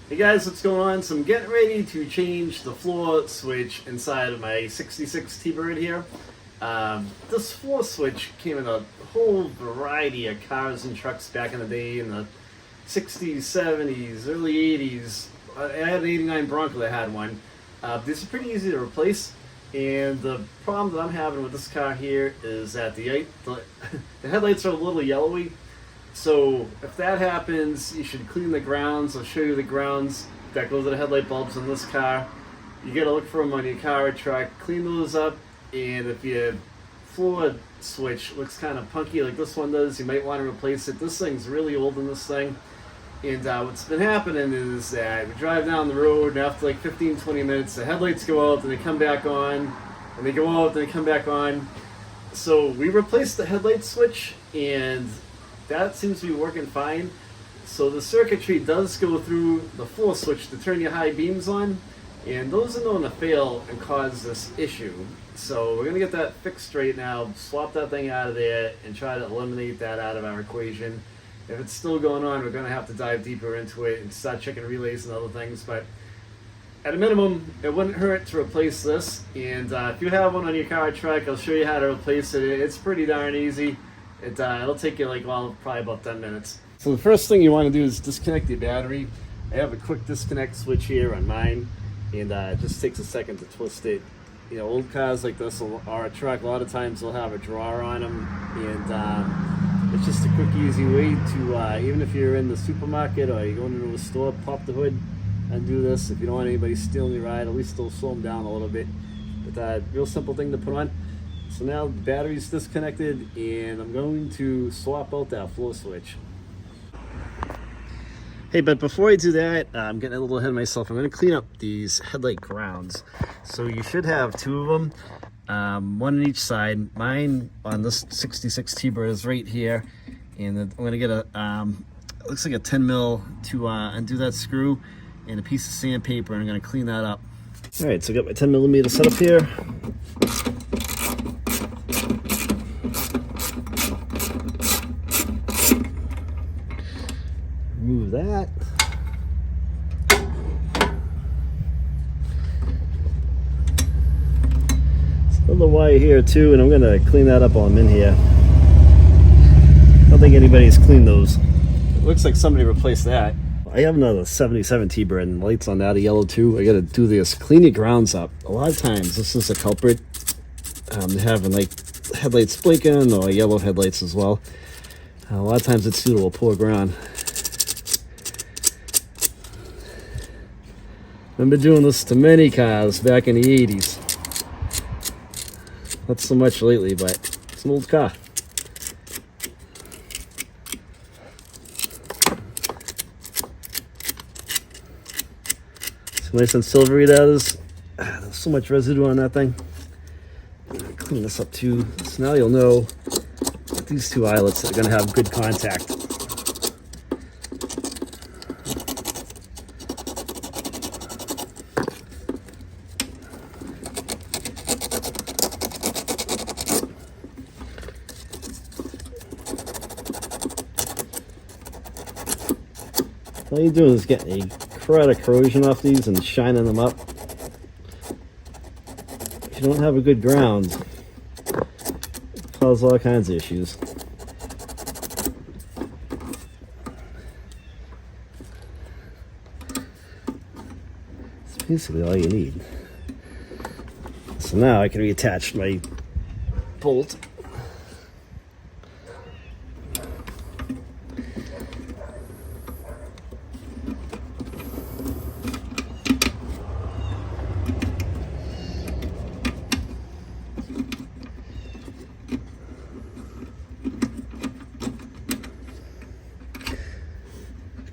Hey guys, what's going on? So I'm getting ready to change the floor switch inside of my 66 T-Bird here. This floor switch came in a whole variety of cars and trucks back in the day in the 60s, 70s, early 80s. I had an 89 Bronco that had one. These are pretty easy to replace. And the problem that I'm having with this car here is that the headlights are a little yellowy. So if that happens, you should clean the grounds. I'll show you the grounds that go to the headlight bulbs in this car. You gotta look for them on your car or truck. Clean those up, and if your floor switch looks kind of punky like this one does, you might want to replace it. This thing's really old in this thing. And what's been happening is that we drive down the road, and after like 15-20 minutes, the headlights go out, and they come back on, and they go out, and they come back on. So we replaced the headlight switch, and that seems to be working fine. So the circuitry does go through the floor switch to turn your high beams on, and those are known to fail and cause this issue. So we're going to get that fixed right now, swap that thing out of there, and try to eliminate that out of our equation. If it's still going on, we're going to have to dive deeper into it and start checking relays and other things. But at a minimum, it wouldn't hurt to replace this. And if you have one on your car or truck, I'll show you how to replace it. It's pretty darn easy. It'll take you probably about 10 minutes. So the first thing you want to do is disconnect your battery. I have a quick disconnect switch here on mine, and it just takes a second to twist it. You know, old cars like this or a truck, a lot of times they'll have a drawer on them, and it's just a quick, easy way to, even if you're in the supermarket or you're going into a store, pop the hood and do this. If you don't want anybody stealing your ride, at least it'll slow them down a little bit. But real simple thing to put on. So now the battery's disconnected, and I'm going to swap out that floor switch. Hey, but before I do that, I'm getting a little ahead of myself. I'm going to clean up these headlight grounds. So you should have two of them, one on each side. Mine on this 66 T-Bird is right here, and I'm going to get a, it looks like a 10 mil to undo that screw, and a piece of sandpaper, and I'm going to clean that up. All right, so I got my 10 millimeter set up here. Remove that. There's another wire here too, and I'm going to clean that up while I'm in here. I don't think anybody's cleaned those. It looks like somebody replaced that. I have another 77 T-Bird, and lights on that are yellow too. I got to do this. Clean your grounds up. A lot of times this is a culprit. Having like headlights blinking or yellow headlights as well. A lot of times it's due to a poor ground. I've been doing this to many cars back in the 80s. Not so much lately, but it's an old car. So nice and silvery that is. There's so much residue on that thing. Clean this up too. So now you'll know that these two eyelets are going to have good contact. All you're doing is getting a crud of corrosion off these and shining them up. If you don't have a good ground, it causes all kinds of issues. That's basically all you need. So now I can reattach my bolt.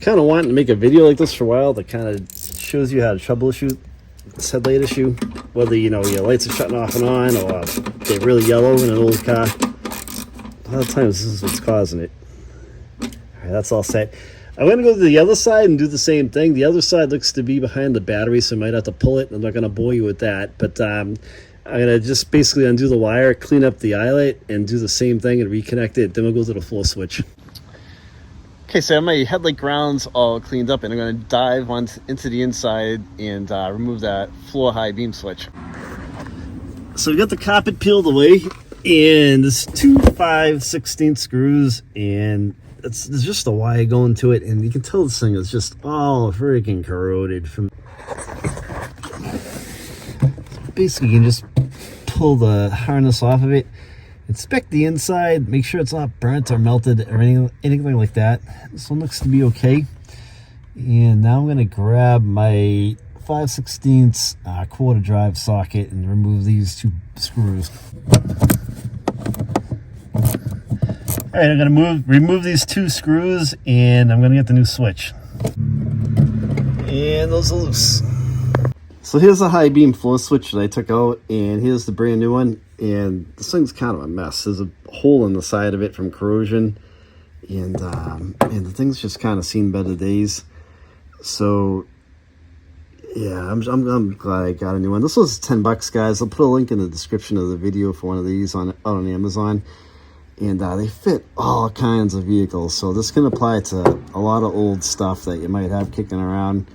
Kind of wanting to make a video like this for a while that kind of shows you how to troubleshoot this headlight issue, whether your lights are shutting off and on, or they're really yellow in an old car. A lot of times this is what's causing it. All right, that's all set. I'm going to go to the other side and do the same thing. The other side looks to be behind the battery, so I might have to pull it. I'm not going to bore you with that, but I'm going to just basically undo the wire, clean up the eyelet, and do the same thing and reconnect it. Then we'll go to the floor switch. Okay, so I have my headlight grounds all cleaned up, and I'm going to dive into the inside and remove that floor high beam switch. So we got the carpet peeled away, and there's 2 5/16 screws, and there's just a wire going to it, and you can tell this thing is just all freaking corroded. From basically, you can just pull the harness off of it. Inspect the inside, make sure it's not burnt or melted or anything like that. This one looks to be okay. And now I'm going to grab my 5/16 quarter drive socket and remove these 2 screws. All right, I'm going to remove these 2 screws, and I'm going to get the new switch. And those are loose. So here's the high beam floor switch that I took out, and here's the brand new one. And this thing's kind of a mess. There's a hole in the side of it from corrosion, and the thing's just kind of seen better days. So yeah, I'm glad I got a new one. This was $10, guys. I'll put a link in the description of the video for one of these on Amazon. And they fit all kinds of vehicles, so this can apply to a lot of old stuff that you might have kicking around.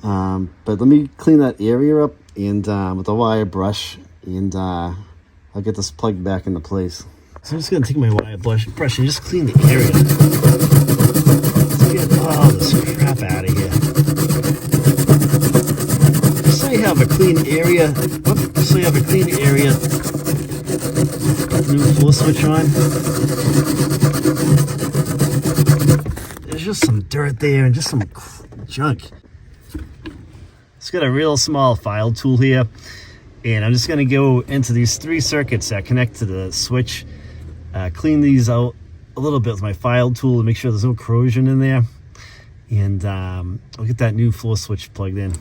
But let me clean that area up and with a wire brush, and I'll get this plugged back into place. So I'm just going to take my wire brush and just clean the area. Let's get all this crap out of here. Just so you have a clean area. Just so you have a clean area. New floor switch on. There's just some dirt there and just some junk. It's got a real small file tool here, and I'm just going to go into these 3 circuits that connect to the switch, clean these out a little bit with my file tool to make sure there's no corrosion in there, and I'll get that new floor switch plugged in.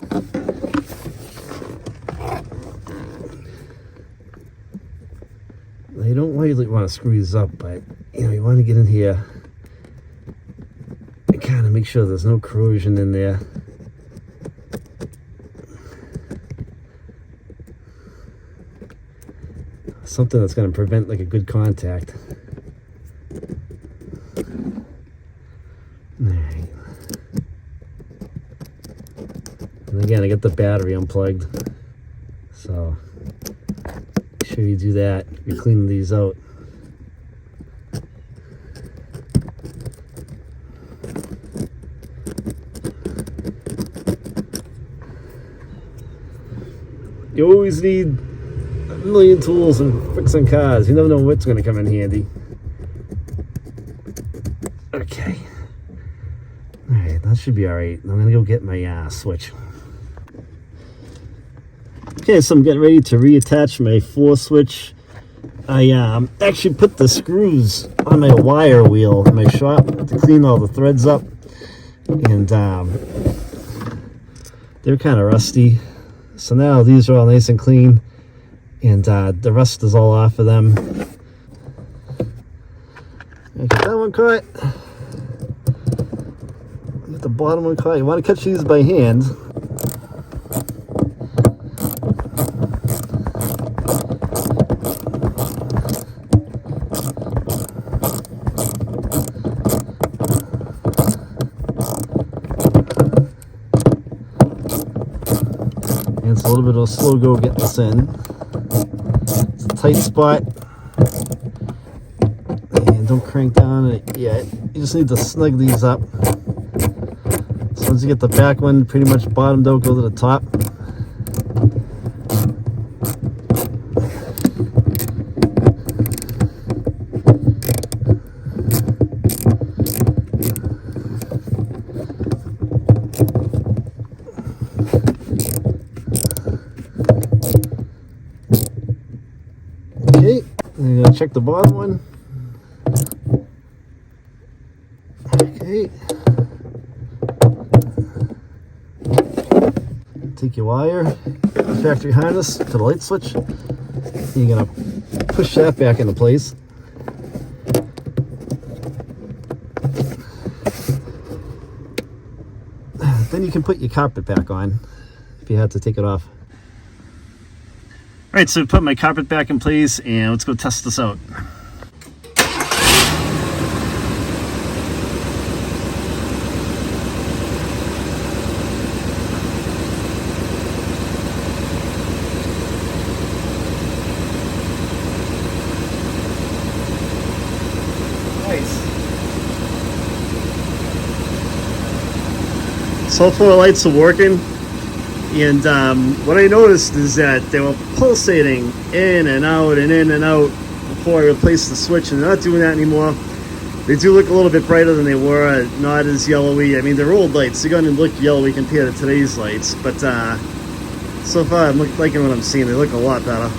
You don't really want to screw these up, but you want to get in here and kind of make sure there's no corrosion in there. Something that's going to prevent like a good contact. Alright. And again, I got the battery unplugged, so make sure you do that. You're cleaning these out. You always need a million tools and fixing cars. You never know what's going to come in handy. Okay. Alright, that should be alright. I'm going to go get my switch. Okay, so I'm getting ready to reattach my floor switch. I actually put the screws on my wire wheel in my shop to clean all the threads up. And they're kind of rusty. So now these are all nice and clean, and the rust is all off of them. Get that one caught. Get the bottom one caught. You want to catch these by hand. It's a little bit of a slow go getting this in. It's a tight spot. And don't crank down it yet. You just need to snug these up. So once you get the back one pretty much bottomed out, go to the top. Okay, I'm gonna check the bottom one. Okay. Take your wire, factory harness to the light switch. You're gonna push that back into place. Then you can put your carpet back on if you had to take it off. All right, so put my carpet back in place, and let's go test this out. So far, the lights are working. And what I noticed is that they were pulsating in and out and in and out before I replaced the switch, and they're not doing that anymore. They do look a little bit brighter than they were, not as yellowy. I mean, they're old lights. They're going to look yellowy compared to today's lights, but so far I'm liking what I'm seeing. They look a lot better.